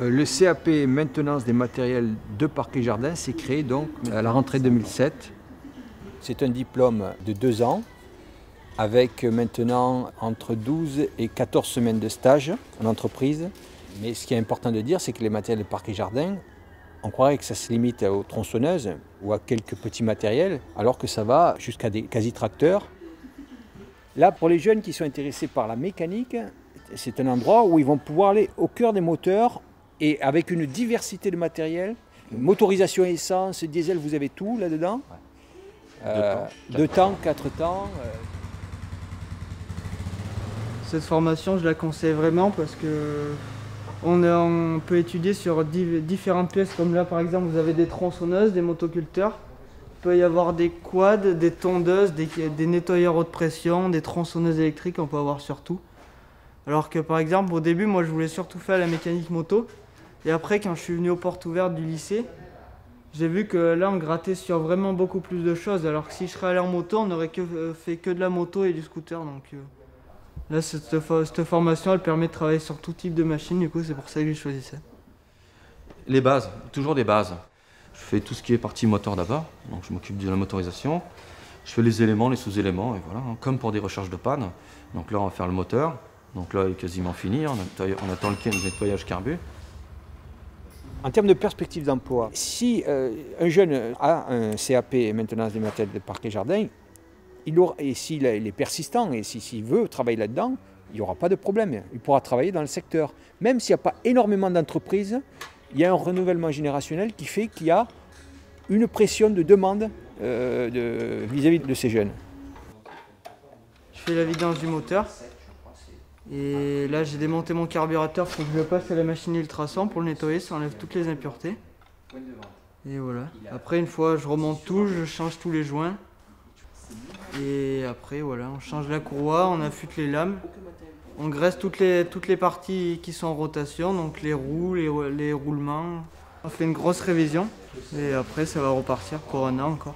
Le CAP maintenance des matériels de parcs et jardins s'est créé donc à la rentrée 2007. C'est un diplôme de 2 ans avec maintenant entre 12 et 14 semaines de stage en entreprise. Mais ce qui est important de dire, c'est que les matériels de parcs et jardins, on croirait que ça se limite aux tronçonneuses ou à quelques petits matériels, alors que ça va jusqu'à des quasi-tracteurs. Là, pour les jeunes qui sont intéressés par la mécanique, c'est un endroit où ils vont pouvoir aller au cœur des moteurs et avec une diversité de matériel, motorisation essence, diesel, vous avez tout là-dedans. Ouais. 2 temps, 4 temps. Cette formation, je la conseille vraiment parce que on peut étudier sur différentes pièces, comme là par exemple vous avez des tronçonneuses, des motoculteurs. Il peut y avoir des quads, des tondeuses, des nettoyeurs haute pression, des tronçonneuses électriques, on peut avoir sur tout. Alors que par exemple au début moi je voulais surtout faire la mécanique moto. Et après quand je suis venu aux portes ouvertes du lycée, j'ai vu que là on grattait sur vraiment beaucoup plus de choses. Alors que si je serais allé en moto, on n'aurait fait que de la moto et du scooter. Donc là cette formation elle permet de travailler sur tout type de machine, du coup c'est pour ça que j'ai choisi ça. Les bases, toujours des bases. Je fais tout ce qui est partie moteur d'abord, donc je m'occupe de la motorisation. Je fais les éléments, les sous-éléments, et voilà, comme pour des recherches de panne. Donc là on va faire le moteur, donc là il est quasiment fini, on attend le nettoyage carbu. En termes de perspective d'emploi, si un jeune a un CAP maintenance des matériels de parcs et jardins, et s'il est persistant et s'il veut travailler là-dedans, il n'y aura pas de problème. Il pourra travailler dans le secteur. Même s'il n'y a pas énormément d'entreprises, il y a un renouvellement générationnel qui fait qu'il y a une pression de demande vis-à-vis de ces jeunes. Je fais la vidange du moteur. Et là j'ai démonté mon carburateur, il faut que je le passe à la machine ultrason pour le nettoyer, ça enlève toutes les impuretés. Et voilà. Après une fois je remonte tout, je change tous les joints. Et après voilà, on change la courroie, on affûte les lames. On graisse toutes les parties qui sont en rotation, donc les roues, les roulements. On fait une grosse révision et après ça va repartir pour 1 an encore.